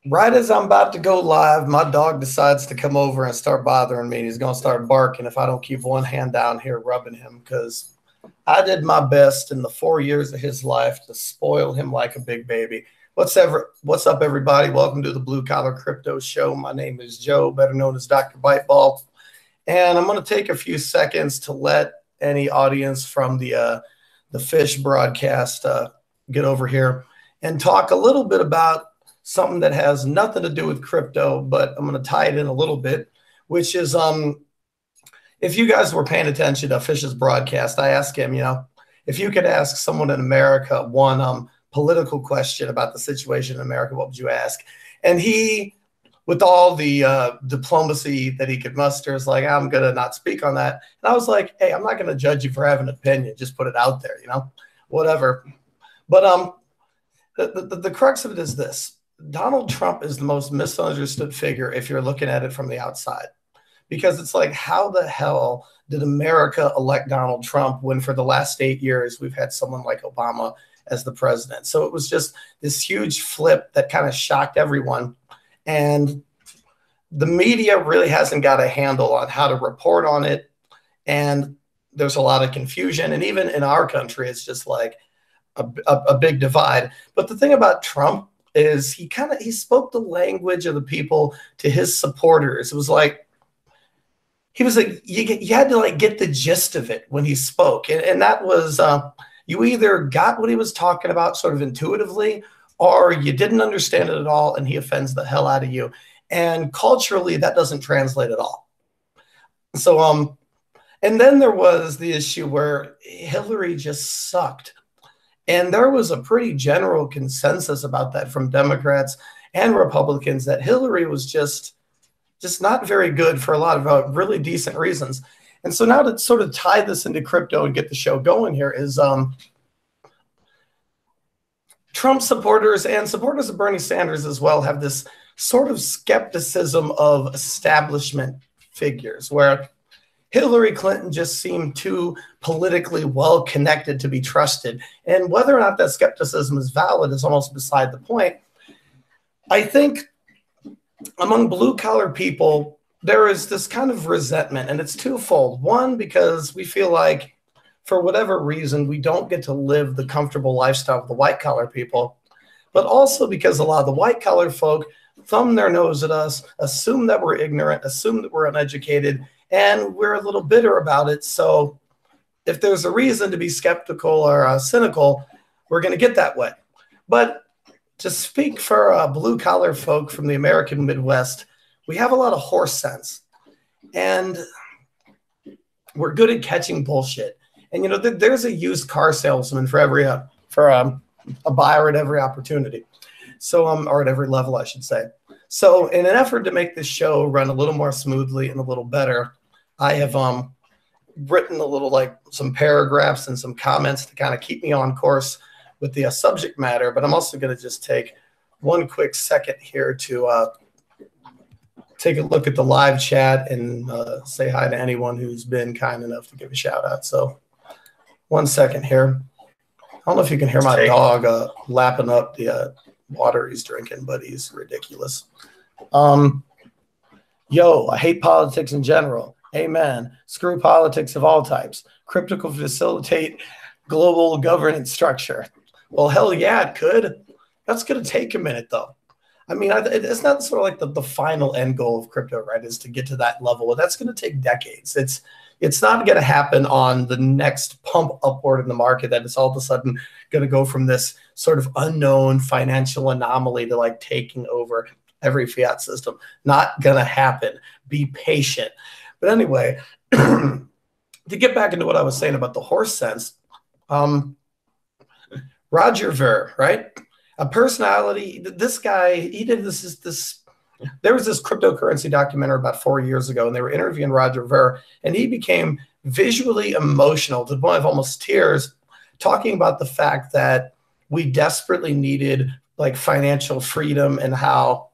Right as I'm about to go live, my dog decides to come over and start bothering me. He's going to start barking if I don't keep one hand down here rubbing him, because I did my best in the 4 years of his life to spoil him like a big baby. What's up, everybody? Welcome to the Blue Collar Crypto Show. My name is Joe, better known as Dr. Biteball. And I'm going to take a few seconds to let any audience from the Fish broadcast get over here and talk a little bit about something that has nothing to do with crypto, but I'm going to tie it in a little bit, which is if you guys were paying attention to Fish's broadcast, I asked him, if you could ask someone in America one political question about the situation in America, what would you ask? And he, with all the diplomacy that he could muster, is like, I'm going to not speak on that. And I was like, hey, I'm not going to judge you for having an opinion. Just put it out there, whatever. But the crux of it is this. Donald Trump is the most misunderstood figure if you're looking at it from the outside, because it's like, how the hell did America elect Donald Trump when for the last 8 years we've had someone like Obama as the president? So it was just this huge flip that kind of shocked everyone. And the media really hasn't got a handle on how to report on it. And there's a lot of confusion. And even in our country, it's just like a big divide. But the thing about Trump is he spoke the language of the people to his supporters. It was like, he was like, you had to like get the gist of it when he spoke. And that was, you either got what he was talking about sort of intuitively, or you didn't understand it at all, and he offends the hell out of you. And culturally, that doesn't translate at all. So, and then there was the issue where Hillary just sucked. And there was a pretty general consensus about that from Democrats and Republicans, that Hillary was just not very good for a lot of really decent reasons. And so now to sort of tie this into crypto and get the show going here is Trump supporters and supporters of Bernie Sanders as well have this sort of skepticism of establishment figures, where Hillary Clinton just seemed too politically well connected to be trusted. And whether or not that skepticism is valid is almost beside the point. I think among blue collar people, there is this kind of resentment, and it's twofold. One, because we feel like for whatever reason, we don't get to live the comfortable lifestyle of the white collar people, but also because a lot of the white collar folk thumb their nose at us, assume that we're ignorant, assume that we're uneducated, and we're a little bitter about it. So if there's a reason to be skeptical or cynical, we're going to get that way. But to speak for blue collar folk from the American Midwest, we have a lot of horse sense, and we're good at catching bullshit. And there's a used car salesman for every a buyer at every opportunity. So or at every level, I should say. So in an effort to make this show run a little more smoothly and a little better, I have written a little, like, some paragraphs and some comments to kind of keep me on course with the subject matter. But I'm also going to just take one quick second here to take a look at the live chat and say hi to anyone who's been kind enough to give a shout out. So 1 second here. I don't know if you can hear my dog lapping up the water he's drinking, but he's ridiculous. Yo, I hate politics in general. Amen. Screw politics of all types. Crypto could facilitate global governance structure. Well, hell yeah, it could. That's going to take a minute, though. I mean, it's not sort of like the final end goal of crypto, right, is to get to that level. That's going to take decades. It's not going to happen on the next pump upward in the market that it's all of a sudden going to go from this sort of unknown financial anomaly to like taking over every fiat system. Not going to happen. Be patient. But anyway, to get back into what I was saying about the horse sense, Roger Ver, right? A personality, this guy, he did this. There was this cryptocurrency documentary about 4 years ago, and they were interviewing Roger Ver, and he became visually emotional to the point of almost tears, talking about the fact that we desperately needed like financial freedom and how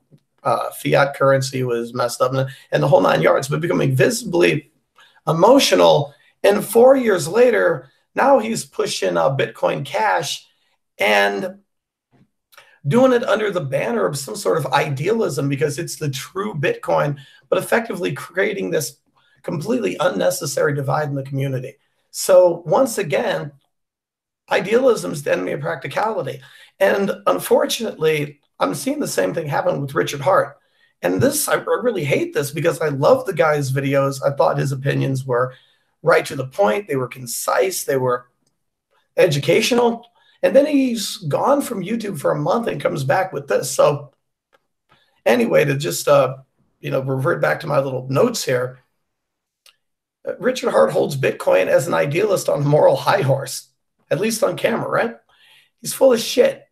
fiat currency was messed up and the whole 9 yards, but becoming visibly emotional. And 4 years later, now he's pushing Bitcoin Cash, and doing it under the banner of some sort of idealism because it's the true Bitcoin, but effectively creating this completely unnecessary divide in the community. So once again, idealism is the enemy of practicality. And unfortunately, I'm seeing the same thing happen with Richard Hart. And this, I really hate this because I love the guy's videos. I thought his opinions were right to the point. They were concise. They were educational. And then he's gone from YouTube for a month and comes back with this. So anyway, to just, revert back to my little notes here, Richard Hart holds Bitcoin as an idealist on a moral high horse, at least on camera, right? He's full of shit.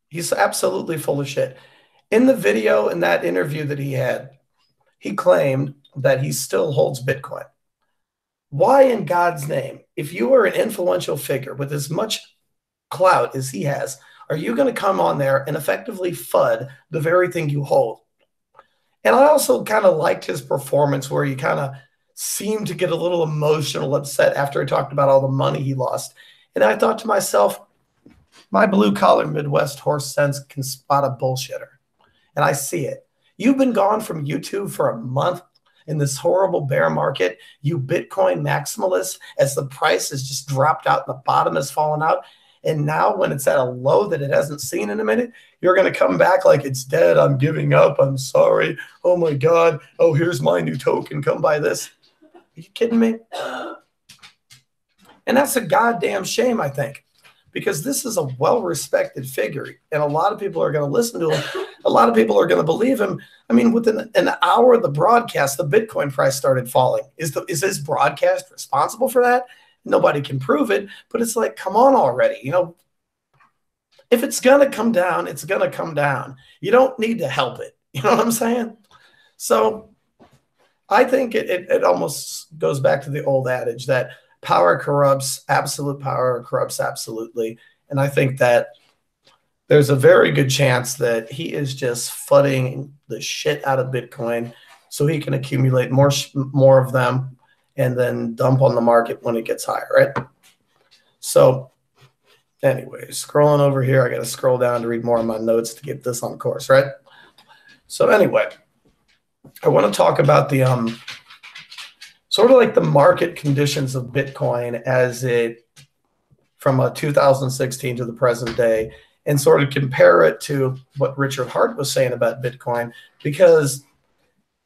He's absolutely full of shit. In the video, in that interview that he had, he claimed that he still holds Bitcoin. Why in God's name, if you are an influential figure with as much clout as he has, are you going to come on there and effectively FUD the very thing you hold? And I also kind of liked his performance where he kind of seemed to get a little emotional, upset after he talked about all the money he lost. And I thought to myself, my blue-collar Midwest horse sense can spot a bullshitter. And I see it. You've been gone from YouTube for a month in this horrible bear market, you Bitcoin maximalists, as the price has just dropped out and the bottom has fallen out. And now when it's at a low that it hasn't seen in a minute, you're going to come back like it's dead. I'm giving up. I'm sorry. Oh, my God. Oh, here's my new token. Come buy this. Are you kidding me? And that's a goddamn shame, I think, because this is a well-respected figure. And a lot of people are going to listen to him. A lot of people are going to believe him. I mean, within an hour of the broadcast, the Bitcoin price started falling. Is this broadcast responsible for that? Nobody can prove it, but it's like, come on already. If it's going to come down, it's going to come down. You don't need to help it. You know what I'm saying? So I think it almost goes back to the old adage that power corrupts, absolute power corrupts absolutely. And I think that there's a very good chance that he is just fudding the shit out of Bitcoin so he can accumulate more of them and then dump on the market when it gets higher, right? So anyway, scrolling over here, I got to scroll down to read more of my notes to get this on course, right? So anyway, I want to talk about the sort of like the market conditions of Bitcoin as it from 2016 to the present day, and sort of compare it to what Richard Hart was saying about Bitcoin, because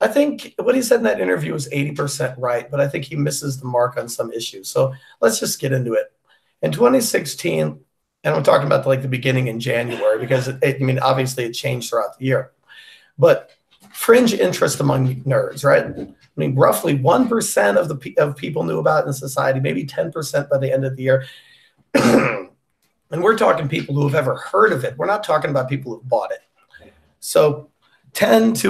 I think what he said in that interview was 80% right, but I think he misses the mark on some issues. So let's just get into it. In 2016, and I'm talking about like the beginning in January, because obviously it changed throughout the year, but fringe interest among nerds, right? I mean, roughly 1% of people knew about it in society, maybe 10% by the end of the year. And we're talking people who have ever heard of it. We're not talking about people who've bought it. So 1 to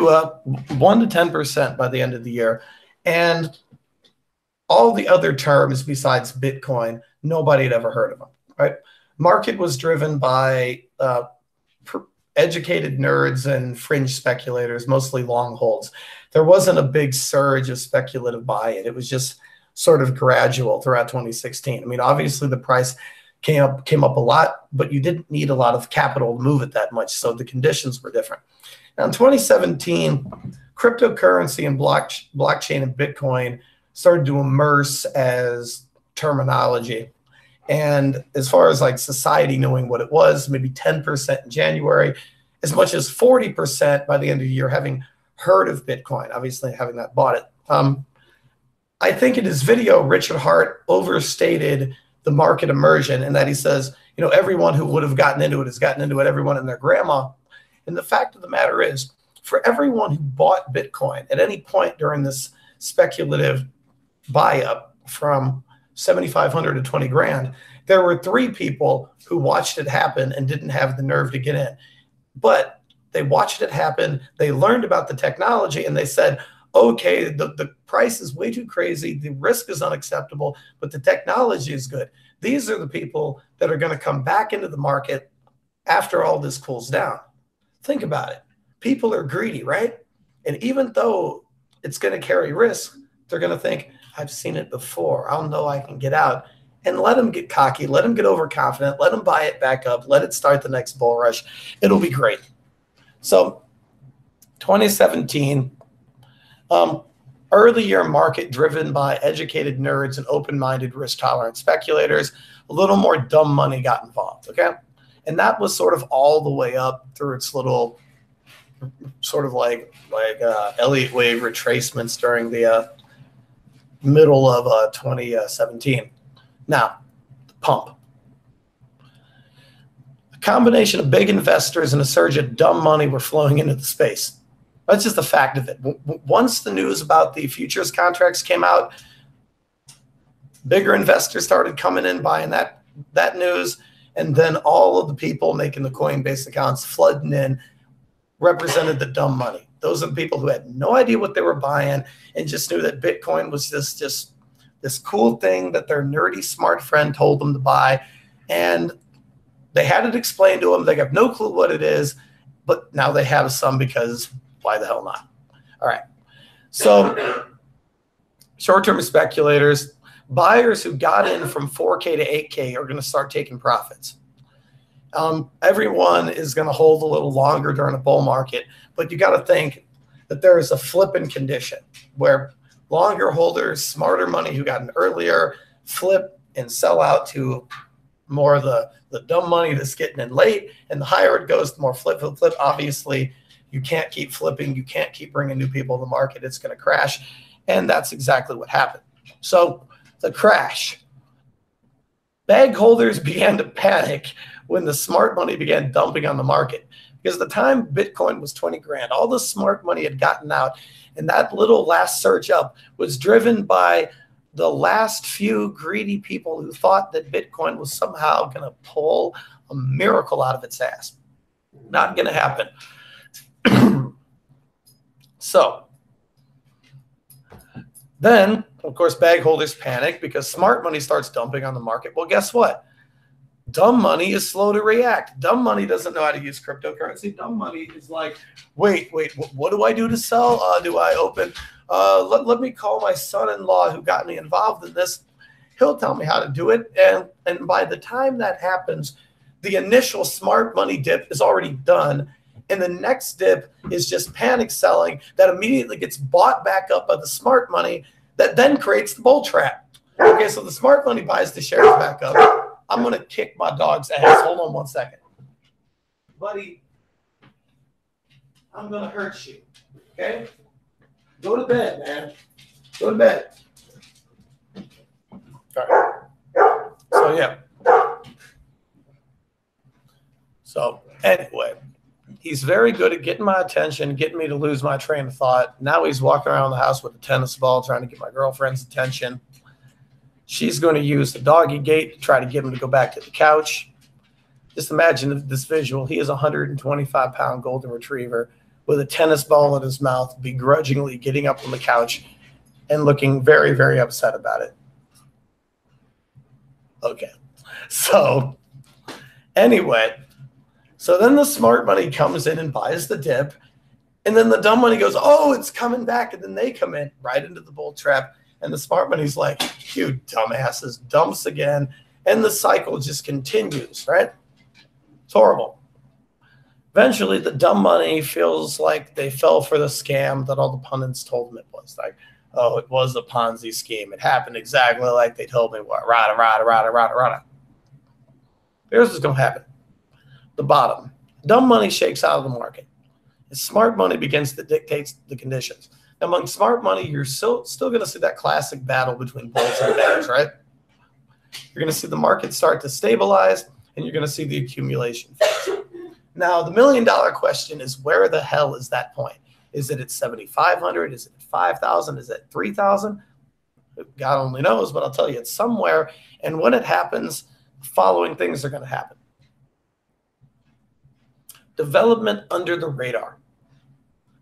10% by the end of the year. And all the other terms besides Bitcoin, nobody had ever heard of them, right? Market was driven by educated nerds and fringe speculators, mostly long holds. There wasn't a big surge of speculative buy-in. It was just sort of gradual throughout 2016. I mean, obviously the price came up a lot, but you didn't need a lot of capital to move it that much, so the conditions were different. Now, in 2017, cryptocurrency and blockchain and Bitcoin started to immerse as terminology. And as far as like society knowing what it was, maybe 10% in January, as much as 40% by the end of the year having heard of Bitcoin, obviously having not bought it. I think in his video, Richard Hart overstated the market immersion, and that he says, everyone who would have gotten into it has gotten into it, everyone and their grandma. And the fact of the matter is, for everyone who bought Bitcoin at any point during this speculative buy-up from 7,500 to 20 grand, there were 3 people who watched it happen and didn't have the nerve to get in. But they watched it happen, they learned about the technology, and they said, okay, the price is way too crazy, the risk is unacceptable, but the technology is good. These are the people that are going to come back into the market after all this cools down. Think about it. People are greedy, right? And even though it's going to carry risk, they're going to think, I've seen it before. I'll know I can get out. and let them get cocky, let them get overconfident, let them buy it back up, let it start the next bull rush. It'll be great. So 2017, early year market driven by educated nerds and open-minded risk-tolerant speculators. A little more dumb money got involved, okay? And that was sort of all the way up through its little sort of like Elliott wave retracements during the middle of 2017. Now, the pump. A combination of big investors and a surge of dumb money were flowing into the space. That's just the fact of it. Once the news about the futures contracts came out, bigger investors started coming in, buying that news, and then all of the people making the Coinbase accounts flooding in represented the dumb money. Those are the people who had no idea what they were buying and just knew that Bitcoin was just this cool thing that their nerdy smart friend told them to buy, and they had it explained to them. They have no clue what it is, but now they have some because why the hell not? All right. So short-term speculators, buyers who got in from 4K to 8K are going to start taking profits. Everyone is going to hold a little longer during a bull market, but you got to think that there is a flipping condition where longer holders, smarter money who got in earlier, flip and sell out to more of the dumb money that's getting in late, and the higher it goes, the more flip. Obviously, you can't keep flipping. You can't keep bringing new people to the market. It's going to crash, and that's exactly what happened. So the crash. Bag holders began to panic when the smart money began dumping on the market, because at the time Bitcoin was 20 grand, all the smart money had gotten out, and that little last surge up was driven by the last few greedy people who thought that Bitcoin was somehow going to pull a miracle out of its ass. Not going to happen. So then, of course, bag holders panic because smart money starts dumping on the market. Well, guess what? Dumb money is slow to react. Dumb money doesn't know how to use cryptocurrency. Dumb money is like, wait, what do I do to sell? Do I open? Let me call my son-in-law who got me involved in this. He'll tell me how to do it. And by the time that happens, the initial smart money dip is already done. And the next dip is just panic selling that immediately gets bought back up by the smart money that then creates the bull trap. Okay, so the smart money buys the shares back up. I'm going to kick my dog's ass. Hold on 1 second. Buddy, I'm going to hurt you. Okay? Go to bed, man. Go to bed. All right. So, yeah. So, anyway. He's very good at getting my attention, getting me to lose my train of thought. Now he's walking around the house with a tennis ball trying to get my girlfriend's attention. She's going to use the doggy gate to try to get him to go back to the couch. Just imagine this visual. He is a 125-pound golden retriever with a tennis ball in his mouth, begrudgingly getting up on the couch and looking very, very upset about it. Okay. So anyway, so then the smart money comes in and buys the dip, and then the dumb money goes, oh, it's coming back, and then they come in right into the bull trap, and the smart money's like, you dumbasses, dumps again, and the cycle just continues, right? It's horrible. Eventually, the dumb money feels like they fell for the scam that all the pundits told them it was. Like, oh, it was a Ponzi scheme. It happened exactly like they told me. Rada. Here's what's going to happen. The bottom. Dumb money shakes out of the market. And smart money begins to dictate the conditions. Now, among smart money, you're still going to see that classic battle between bulls and bears, right? You're going to see the market start to stabilize, and you're going to see the accumulation phase. Now, the million-dollar question is, where the hell is that point? Is it at 7,500? Is it at 5,000? Is it at 3,000? God only knows, but I'll tell you, it's somewhere. And when it happens, the following things are going to happen. Development under the radar.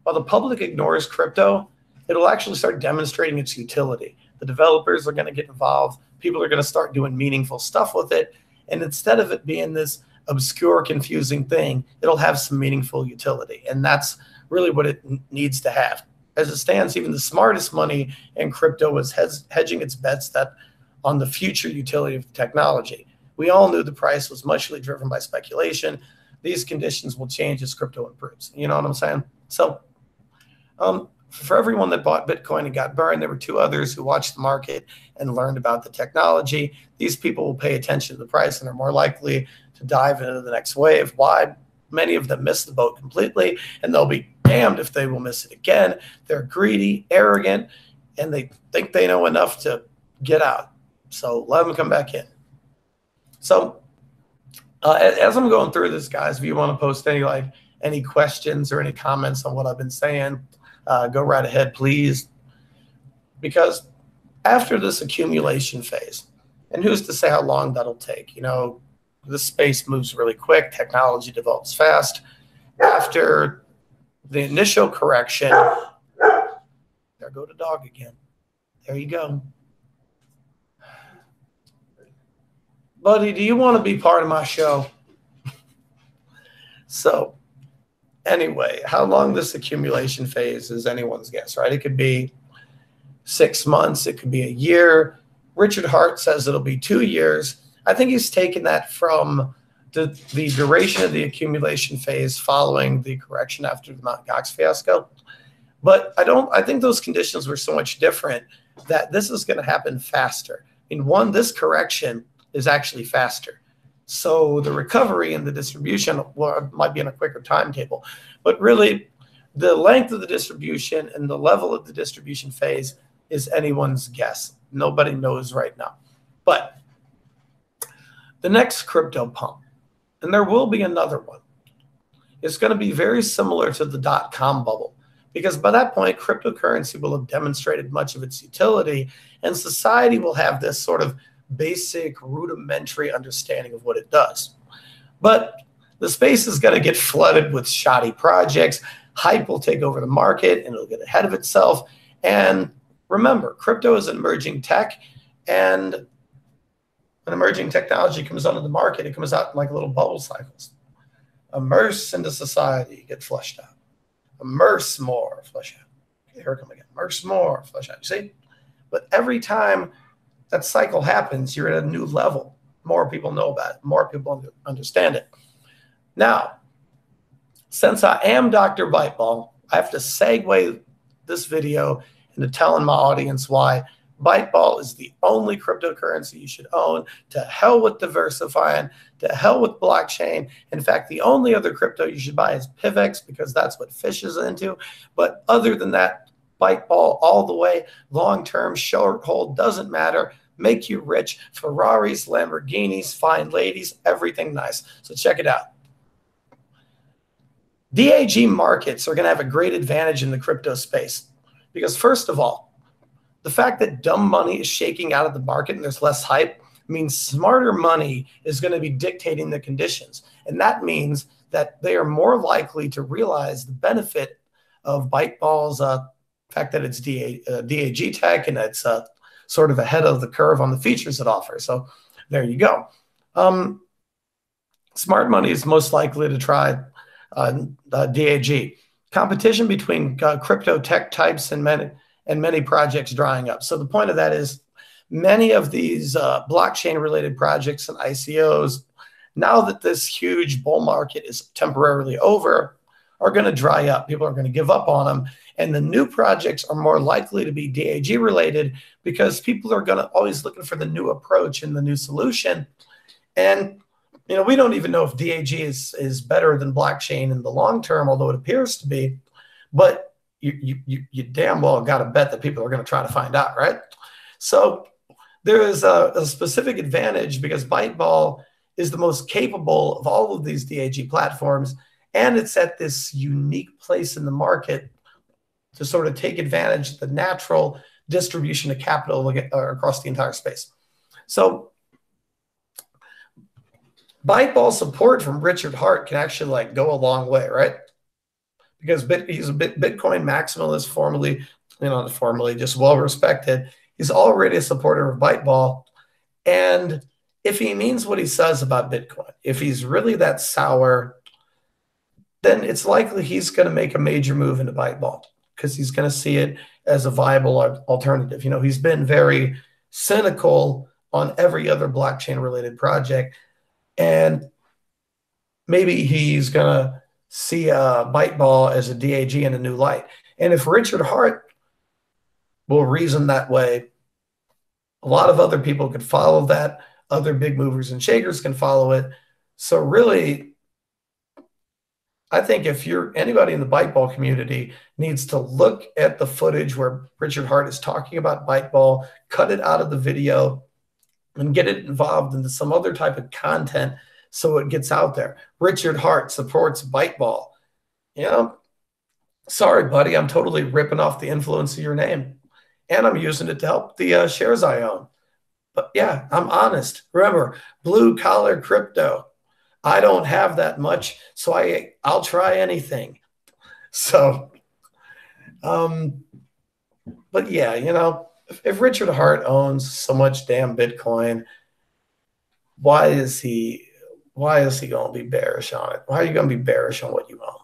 While the public ignores crypto, it'll actually start demonstrating its utility. The developers are going to get involved. People are going to start doing meaningful stuff with it. And instead of it being this obscure, confusing thing, it'll have some meaningful utility. And that's really what it needs to have. As it stands, even the smartest money in crypto is hedging its bets that on the future utility of the technology. We all knew the price was muchly driven by speculation. These conditions will change as crypto improves. You know what I'm saying? So for everyone that bought Bitcoin and got burned, there were two others who watched the market and learned about the technology. These people will pay attention to the price and are more likely to dive into the next wave. Why? Many of them miss the boat completely, and they'll be damned if they will miss it again. They're greedy, arrogant, and they think they know enough to get out. So let them come back in. So as I'm going through this, guys, if you want to post any questions or any comments on what I've been saying, go right ahead, please. Because after this accumulation phase, and who's to say how long that'll take? You know, this space moves really quick. Technology develops fast. After the initial correction, there go the dog again. There you go. Buddy, do you want to be part of my show? So anyway, how long this accumulation phase is anyone's guess, right? It could be 6 months. It could be a year. Richard Hart says it'll be 2 years. I think he's taken that from the duration of the accumulation phase following the correction after the Mt. Gox fiasco. But I think those conditions were so much different that this is going to happen faster. I mean, this correction is actually faster. So the recovery and the distribution might be in a quicker timetable. But really, the length of the distribution and the level of the distribution phase is anyone's guess. Nobody knows right now. But the next crypto pump, and there will be another one, it's going to be very similar to the dot-com bubble, because by that point, cryptocurrency will have demonstrated much of its utility, and society will have this sort of basic rudimentary understanding of what it does. But the space is going to get flooded with shoddy projects. Hype will take over the market, and it'll get ahead of itself. And remember, crypto is an emerging tech, and when emerging technology comes onto the market, it comes out in like little bubble cycles. Immerse into society, get flushed out. Immerse more, flush out. Okay, here it comes again. Immerse more, flush out. You see? But every time that cycle happens, you're at a new level. More people know about it. More people understand it. Now, since I am Dr. Byteball, I have to segue this video into telling my audience why Byteball is the only cryptocurrency you should own. To hell with diversifying, to hell with blockchain. In fact, the only other crypto you should buy is PIVX, because that's what Fish is into. But other than that, Byteball all the way, long-term, short hold, doesn't matter. Make you rich. Ferraris, Lamborghinis, fine ladies, everything nice. So check it out. DAG markets are going to have a great advantage in the crypto space because, first of all, the fact that dumb money is shaking out of the market and there's less hype means smarter money is going to be dictating the conditions. And that means that they are more likely to realize the benefit of Byteball's fact that it's DAG tech and it's sort of ahead of the curve on the features it offers. So there you go. Smart money is most likely to try DAG. Competition between crypto tech types and many projects drying up. So the point of that is many of these blockchain-related projects and ICOs, now that this huge bull market is temporarily over, are going to dry up. People are going to give up on them. And the new projects are more likely to be DAG-related because people are going to always looking for the new approach and the new solution. And you know, we don't even know if DAG is better than blockchain in the long term, although it appears to be. But you damn well got to bet that people are going to try to find out, right? So there is a specific advantage because Byteball is the most capable of all of these DAG platforms, and it's at this unique place in the market to sort of take advantage of the natural distribution of capital across the entire space. So Byteball support from Richard Hart can actually like go a long way, right? Because he's a Bitcoin maximalist, formally, just well respected. He's already a supporter of Byteball. And if he means what he says about Bitcoin, if he's really that sour, then it's likely he's going to make a major move into Byteball because he's going to see it as a viable alternative. You know, he's been very cynical on every other blockchain related project. And maybe he's going to see Byteball as a DAG in a new light. And if Richard Heart will reason that way, a lot of other people could follow that. Other big movers and shakers can follow it. So really, I think if you're anybody in the Byteball community needs to look at the footage where Richard Heart is talking about Byteball, cut it out of the video, and get it involved into some other type of content so it gets out there. Richard Heart supports Byteball. You know, sorry, buddy, I'm totally ripping off the influence of your name. And I'm using it to help the shares I own. But yeah, I'm honest. Remember, blue collar crypto. I don't have that much, so I'll try anything. So, but yeah, you know, if Richard Heart owns so much damn Bitcoin, why is he going to be bearish on it? Why are you going to be bearish on what you own?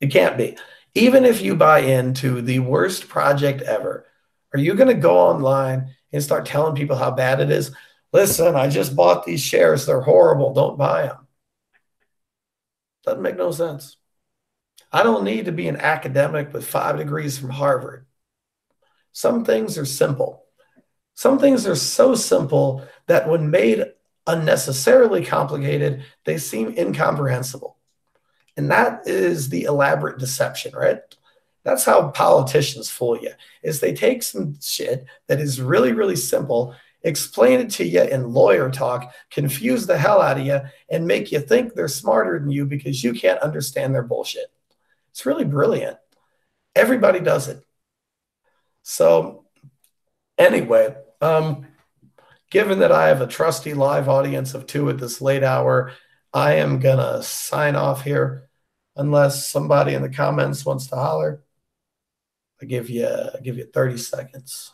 It can't be. Even if you buy into the worst project ever, are you going to go online and start telling people how bad it is? Listen, I just bought these shares. They're horrible. Don't buy them. Doesn't make no sense. I don't need to be an academic with 5 degrees from Harvard. Some things are simple. Some things are so simple that when made unnecessarily complicated, they seem incomprehensible. And that is the elaborate deception, right? That's how politicians fool you, is they take some shit that is really, really simple, explain it to you in lawyer talk, confuse the hell out of you, and make you think they're smarter than you because you can't understand their bullshit. It's really brilliant. Everybody does it. So anyway, given that I have a trusty live audience of 2 at this late hour, I am going to sign off here unless somebody in the comments wants to holler. I'll give you 30 seconds.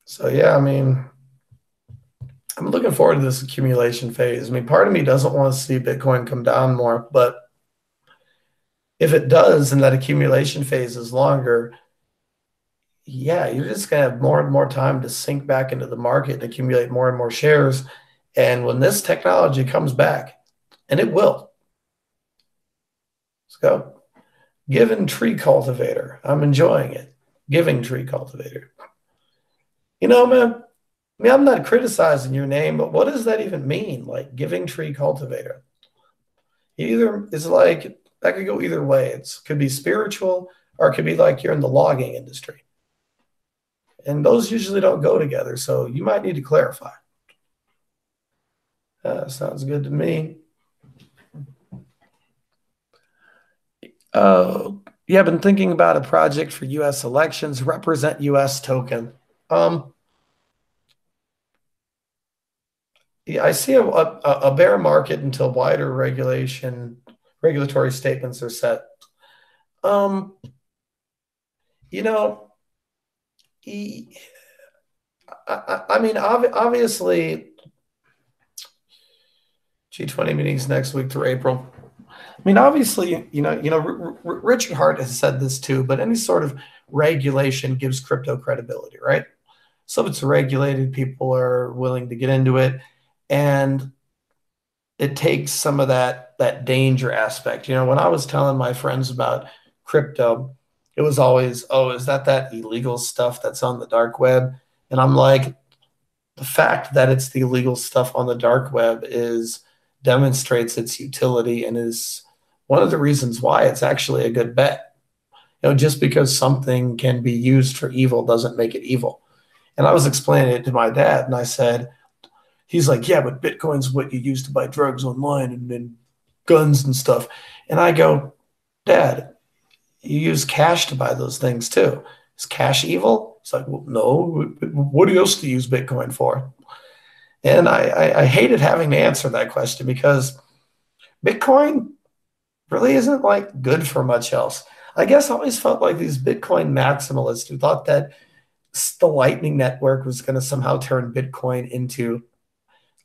So yeah, I mean, I'm looking forward to this accumulation phase. I mean, part of me doesn't want to see Bitcoin come down more, but if it does and that accumulation phase is longer, yeah, you're just going to have more and more time to sink back into the market and accumulate more and more shares. And when this technology comes back, and it will, let's go. Giving Tree Cultivator. I'm enjoying it. Giving Tree Cultivator. You know, man, I mean, I'm not criticizing your name, but what does that even mean? Like Giving Tree Cultivator. Either it's like that could go either way. It could be spiritual or it could be like you're in the logging industry. And those usually don't go together. So you might need to clarify. Sounds good to me. Yeah, I've been thinking about a project for U.S. elections, Represent U.S. token. Yeah, I see a bear market until wider regulatory statements are set. You know, I mean, obviously, G20 meetings next week through April. I mean, obviously, Richard Heart has said this too, but any sort of regulation gives crypto credibility, right? So if it's regulated, people are willing to get into it, and it takes some of that danger aspect. You know, when I was telling my friends about crypto, it was always, oh, is that illegal stuff that's on the dark web? And I'm like, the fact that it's the illegal stuff on the dark web demonstrates its utility and is one of the reasons why it's actually a good bet. You know, just because something can be used for evil doesn't make it evil. And I was explaining it to my dad, and I said, he's like, yeah, but Bitcoin's what you use to buy drugs online and guns and stuff. And I go, Dad, you use cash to buy those things too. Is cash evil? It's like, well, no. What else do you use Bitcoin for? And I hated having to answer that question because Bitcoin really isn't like good for much else. I guess I always felt like these Bitcoin maximalists who thought that the Lightning Network was going to somehow turn Bitcoin into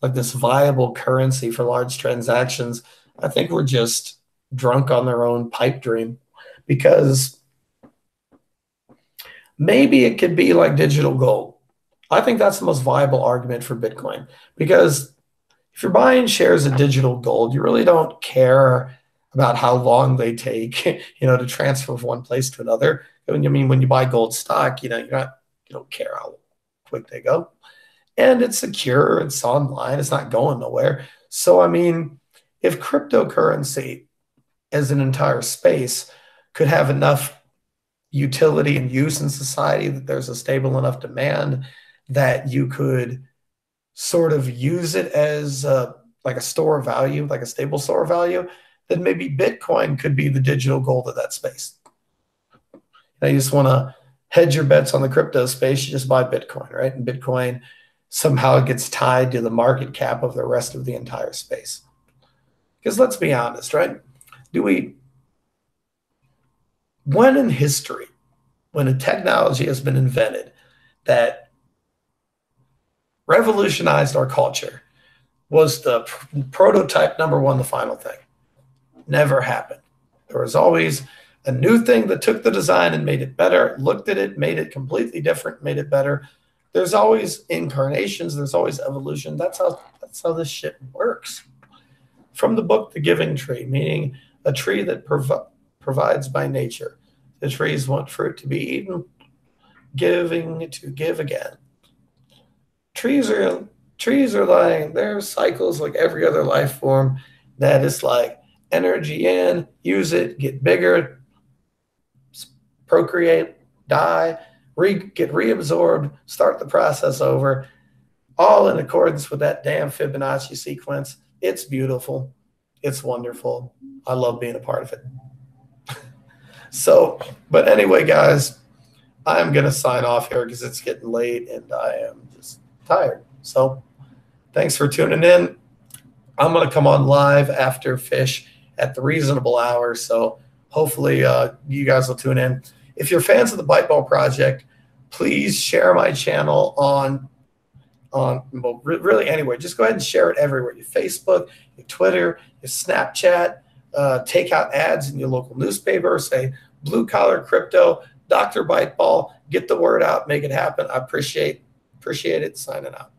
like this viable currency for large transactions. I think we're just drunk on their own pipe dream, because maybe it could be like digital gold. I think that's the most viable argument for Bitcoin, because if you're buying shares of digital gold, you really don't care about how long they take, to transfer from one place to another. I mean, when you buy gold stock, you don't care how quick they go, and it's secure, it's online, it's not going nowhere. So, I mean, if cryptocurrency as an entire space could have enough utility and use in society, that there's a stable enough demand that you could sort of use it as like a store of value, like a stable store of value, then maybe Bitcoin could be the digital gold of that space. Now, you just want to hedge your bets on the crypto space, you just buy Bitcoin, right? And Bitcoin somehow gets tied to the market cap of the rest of the entire space. Because let's be honest, right? When in history, when a technology has been invented that revolutionized our culture, was the prototype number one the final thing? Never happened. There was always a new thing that took the design and made it better, looked at it, made it completely different, made it better. There's always incarnations, there's always evolution. That's how this shit works. From the book The Giving Tree, meaning a tree that provides by nature. The trees want fruit to be eaten, giving to give again. Trees are like, they're cycles like every other life form, that is like energy in, use it, get bigger, procreate, die, get reabsorbed, start the process over, all in accordance with that damn Fibonacci sequence. It's beautiful. It's wonderful. I love being a part of it. So, but anyway, guys, I'm going to sign off here because it's getting late and I am just tired. So thanks for tuning in. I'm going to come on live after Fish at the reasonable hour. So hopefully you guys will tune in. If you're fans of the Byteball Project, please share my channel on well, really anywhere. Just go ahead and share it everywhere. Your Facebook, your Twitter, your Snapchat. Take out ads in your local newspaper. Say Blue Collar Crypto, Dr. Byteball. Get the word out. Make it happen. I appreciate it. Signing out.